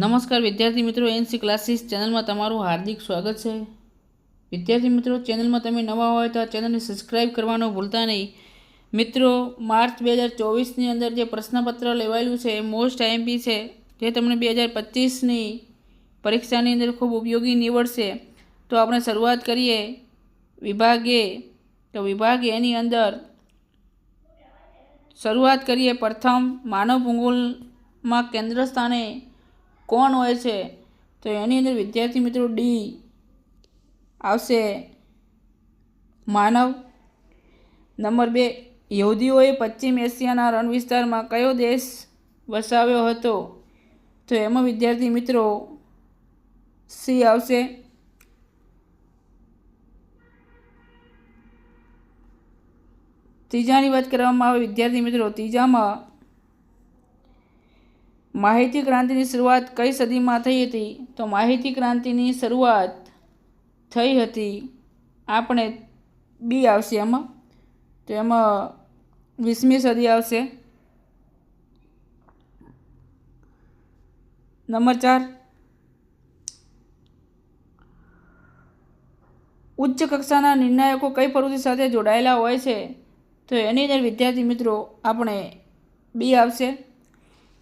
નમસ્કાર વિદ્યાર્થી મિત્રો, એનસી ક્લાસીસ ચેનલમાં તમારું હાર્દિક સ્વાગત છે। વિદ્યાર્થી મિત્રો, ચેનલમાં તમે નવા હોય તો આ ચેનલને સબસ્ક્રાઈબ કરવાનું ભૂલતા નહીં। મિત્રો, માર્ચ 2024ની અંદર જે પ્રશ્નપત્ર લેવાયેલું છે એ મોસ્ટ આઈએમપી છે, જે તમને 2025ની પરીક્ષાની અંદર ખૂબ ઉપયોગી નીવડશે। તો આપણે શરૂઆત કરીએ વિભાગ એ। તો વિભાગ એની અંદર શરૂઆત કરીએ પ્રથમ માનવ ભૂગોળમાં કેન્દ્ર સ્થાને કોણ હોય છે? તો એની અંદર વિદ્યાર્થી મિત્રો ડી આવશે, માનવ। નંબર 2, યહૂદીઓએ પશ્ચિમ એશિયાના રણ વિસ્તારમાં કયો દેશ વસાવ્યો હતો? તો એમાં વિદ્યાર્થી મિત્રો સી આવશે। ત્રીજાની વાત કરવામાં આવે વિદ્યાર્થી મિત્રો, ત્રીજામાં માહિતી ક્રાંતિની શરૂઆત કઈ સદીમાં થઈ હતી? તો માહિતી ક્રાંતિની શરૂઆત થઈ હતી આપણે બી આવશે એમાં, તો એમાં 20મી સદી આવશે। નંબર 4, ઉચ્ચ કક્ષાના નિર્ણાયકો કઈ પ્રવૃત્તિ સાથે જોડાયેલા હોય છે? તો એની અંદર વિદ્યાર્થી મિત્રો આપણે બી આવશે।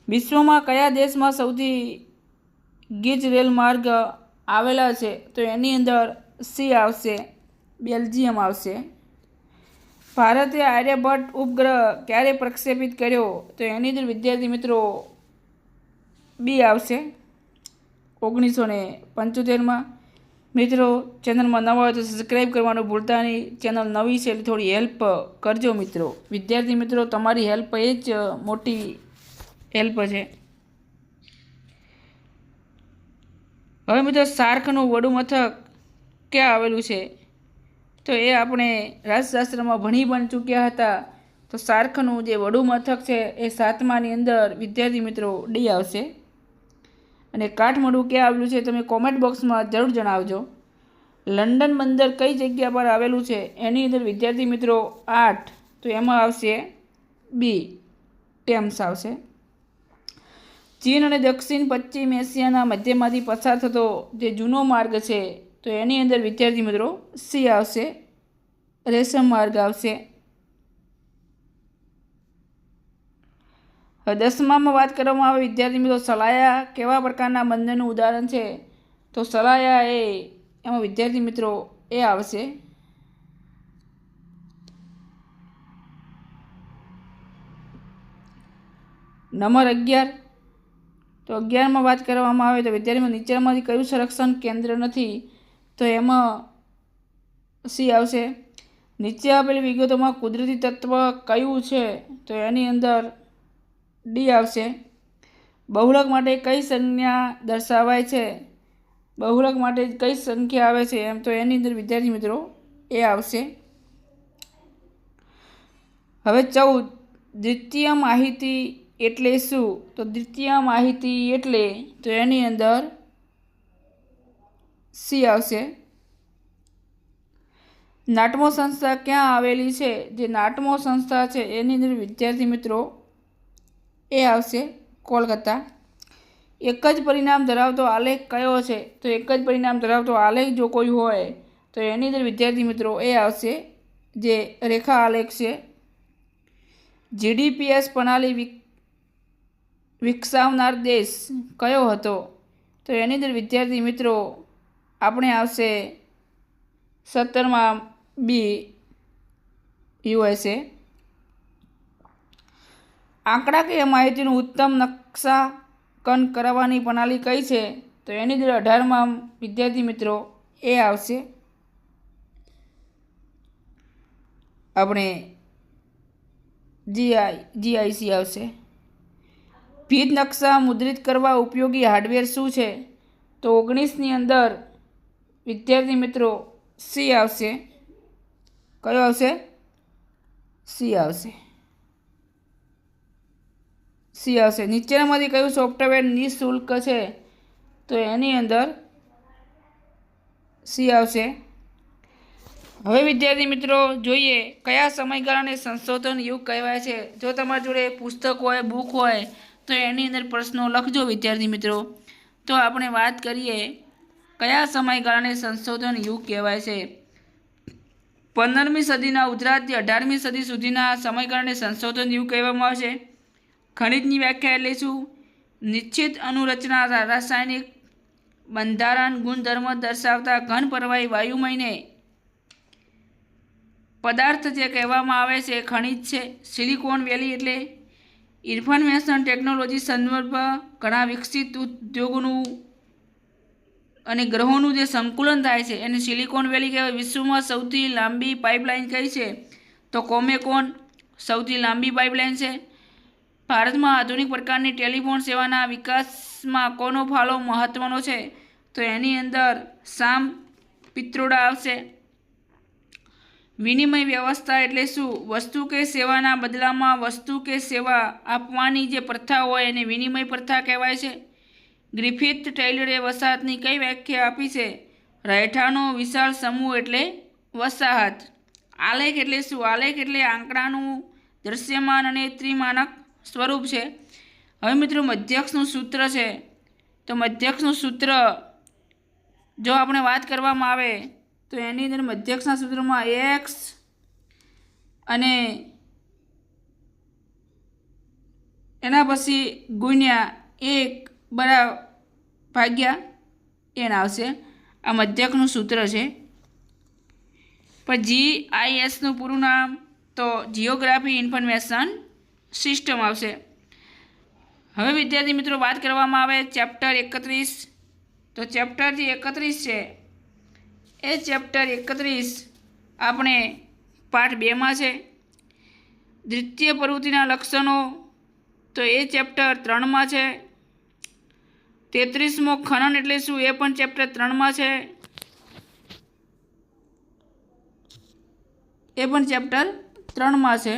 વિશ્વમાં કયા દેશમાં સૌથી ગીચ રેલ માર્ગ આવેલા છે? તો એની અંદર સી આવશે, બેલ્જિયમ આવશે। ભારતે આર્યભટ્ટ ઉપગ્રહ ક્યારે પ્રક્ષેપિત કર્યો? તો એની અંદર વિદ્યાર્થી મિત્રો બી આવશે, 1975માં। મિત્રો, ચેનલમાં નવા હોય તો સબસ્ક્રાઈબ કરવાનું ભૂલતા નહીં। ચેનલ નવી છે એટલે થોડી હેલ્પ કરજો મિત્રો। વિદ્યાર્થી મિત્રો, તમારી હેલ્પ એ જ મોટી હેલ્પ છે। હવે મિત્રો, સાર્કનું વડું મથક ક્યાં આવેલું છે? તો એ આપણે રાજશાસ્ત્રમાં ભણી પણ ચૂક્યા હતા। તો સાર્કનું જે વડું મથક છે એ 7માની અંદર વિદ્યાર્થી મિત્રો ડી આવશે। અને કાઠમંડુ ક્યાં આવેલું છે તમે કોમેન્ટ બોક્સમાં જરૂર જણાવજો। લંડન બંદર કઈ જગ્યા પર આવેલું છે? એની અંદર વિદ્યાર્થી મિત્રો 8, તો એમાં આવશે બી, ટેમ્સ આવશે। ચીન અને દક્ષિણ પશ્ચિમ એશિયાના મધ્યમાંથી પસાર થતો જે જૂનો માર્ગ છે, તો એની અંદર વિદ્યાર્થી મિત્રો સી આવશે, રેશમ માર્ગ આવશે। 10મામાં વાત કરવામાં આવે વિદ્યાર્થી મિત્રો, સલાયા કેવા પ્રકારના બંધનનું ઉદાહરણ છે? તો સલાયા એ એમાં વિદ્યાર્થી મિત્રો એ આવશે। નંબર 11, તો 11માં વાત કરવામાં આવે તો વિદ્યાર્થીમાં નીચેનામાંથી કયું સંરક્ષણ કેન્દ્ર નથી? તો એમાં સી આવશે। નીચે આપેલી વિગતોમાં કુદરતી તત્વ કયું છે? તો એની અંદર ડી આવશે। બહુલક માટે કઈ સંજ્ઞા દર્શાવાય છે? બહુલક માટે કઈ સંખ્યા આવે છે એમ? તો એની અંદર વિદ્યાર્થી મિત્રો એ આવશે। હવે 14, દ્વિતીય માહિતી એટલે શું? તો દ્વિતીય માહિતી એટલે તો એની અંદર સી આવશે। નાટમો સંસ્થા ક્યાં આવેલી છે? જે નાટમો સંસ્થા છે એની અંદર વિદ્યાર્થી મિત્રો એ આવશે, કોલકાતા। એક જ પરિણામ ધરાવતો આલેખ કયો છે? તો એક જ પરિણામ ધરાવતો આલેખ જો કોઈ હોય તો એની અંદર વિદ્યાર્થી મિત્રો એ આવશે, જે રેખા આલેખ છે। જીડીપીએસ પ્રણાલી વિકસાવનાર દેશ કયો હતો? તો એની અંદર વિદ્યાર્થી મિત્રો આપણે આવશે 17માં બી, USA। આંકડાકીય માહિતીનું ઉત્તમ નકશાકન કરવાની પ્રણાલી કઈ છે? તો એની અંદર 18માં વિદ્યાર્થી મિત્રો એ આવશે, આપણે GIC આવશે। ભીત નકશા મુદ્રિત કરવા ઉપયોગી હાર્ડવેર શું છે? તો 19ની અંદર વિદ્યાર્થી મિત્રો સી આવશે, કયો આવશે? સી આવશે, સી આવશે। નીચેનામાંથી કયું સોફ્ટવેર નિઃશુલ્ક છે? તો એની અંદર સી આવશે। હવે વિદ્યાર્થી મિત્રો જોઈએ કયા સમયગાળાને સંશોધન યુગ કહેવાય છે। જો તમારી જોડે પુસ્તક હોય, બુક હોય તો એની અંદર પ્રશ્નો લખજો વિદ્યાર્થી મિત્રો। તો આપણે વાત કરીએ કયા સમયગાળાને સંશોધન યુગ કહેવાય છે. 15મી સદીના ઉત્તરાર્ધથી 18મી સદી સુધીના સમયગાળાને સંશોધન યુગ કહેવામાં આવે છે. ખનિજની વ્યાખ્યા એટલે શું? નિશ્ચિત અનુરચના, રાસાયણિક બંધારણ, ગુણધર્મ દર્શાવતા ઘન પ્રવાહી વાયુમયને પદાર્થ જે કહેવામાં આવે છે એ ખનિજ છે. સિલિકોન વેલી એટલે ઇન્ફોર્મેશન ટેકનોલોજી સંદર્ભ ઘણા વિકસિત ઉદ્યોગોનું અને ગ્રહોનું જે સંકુલન થાય છે એને સિલિકોન વેલી કહેવાય. વિશ્વમાં સૌથી લાંબી પાઇપલાઇન કઈ છે? તો કોમેકોન સૌથી લાંબી પાઇપલાઇન છે. ભારતમાં આધુનિક પ્રકારની ટેલિફોન સેવાના વિકાસમાં કોનો ફાળો મહત્ત્વનો છે? તો એની અંદર સામ પિત્રોડા આવશે. વિનિમય વ્યવસ્થા એટલે શું? વસ્તુ કે સેવાના બદલામાં વસ્તુ કે સેવા આપવાની જે પ્રથા હોય એને વિનિમય પ્રથા કહેવાય છે. ગ્રિફિથ ટેલરે વસાહતની કઈ વ્યાખ્યા આપી છે? રહેઠાણનો વિશાળ સમૂહ એટલે વસાહત. આલેખ એટલે શું? આલેખ એટલે આંકડાનું દૃશ્યમાન અને ત્રિમાનક સ્વરૂપ છે. હવે મિત્રો મધ્યક્ષનું સૂત્ર છે, તો મધ્યક્ષનું સૂત્ર જો આપણે વાત કરવામાં આવે તો એની અંદર મધ્યક્ષના સૂત્રમાં એક્સ અને એના પછી ગુણ્યા 1 ભાગ્યા n આવશે. આ મધ્યકનું સૂત્ર છે. પણ GISનું પૂરું નામ તો જિયોગ્રાફી ઇન્ફોર્મેશન સિસ્ટમ આવશે. હવે વિદ્યાર્થી મિત્રો વાત કરવામાં આવે ચેપ્ટર 31, તો ચેપ્ટર જે 31 છે એ ચેપ્ટર 31 આપણે પાઠ 2માં છે. દ્વિતીય પ્રવૃત્તિના લક્ષણો તો એ ચેપ્ટર 3માં છે. 33મો ખનન એટલે શું એ પણ ચેપ્ટર 3માં છે. એ પણ ચેપ્ટર 3માં છે.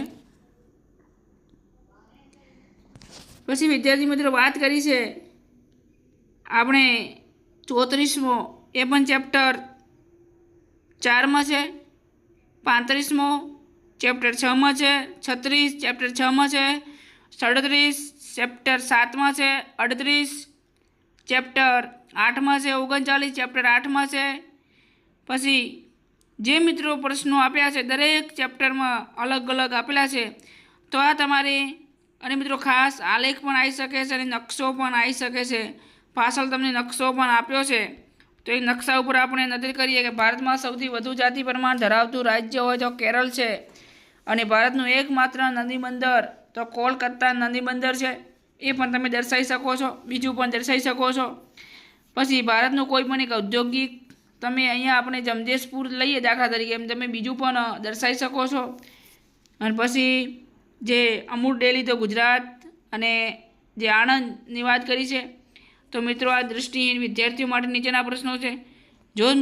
પછી વિદ્યાર્થી મિત્રો વાત કરી છે આપણે 34મો એ પણ ચેપ્ટર 4માં છે. 35મો ચેપ્ટર 6માં છે. 36 ચેપ્ટર 6માં છે. 37 ચેપ્ટર 7માં છે. 38 ચેપ્ટર 8માં છે. 39 ચેપ્ટર 8માં છે. પછી જે મિત્રો પ્રશ્નો આપ્યા છે દરેક ચેપ્ટરમાં અલગ અલગ આપેલા છે. તો આ તમારે અને મિત્રો ખાસ આલેખ પણ આવી શકે છે અને નકશો પણ આવી શકે છે. પાછળ તમને નકશો પણ આપ્યો છે. તો એ નકશા ઉપર આપણે નજર કરીએ કે ભારતમાં સૌથી વધુ જાતિ પ્રમાણ ધરાવતું રાજ્ય હોય તો કેરળ છે. અને ભારતનું એકમાત્ર નદી બંદર તો કોલકાતા નદી બંદર છે. એ પણ તમે દર્શાવી શકો છો. બીજું પણ દર્શાવી શકો છો. પછી ભારતનું કોઈ પણ એક ઔદ્યોગિક તમે અહીંયા આપણે જમશેદપુર લઈએ દાખલા તરીકે, એમ તમે બીજું પણ દર્શાવી શકો છો. અને પછી જે અમૂલ ડેરી તો ગુજરાત અને જે આણંદની વાત કરી છે. તો મિત્રો આ દૃષ્ટિહીન વિદ્યાર્થીઓ માટે નીચેના પ્રશ્નો છે. જો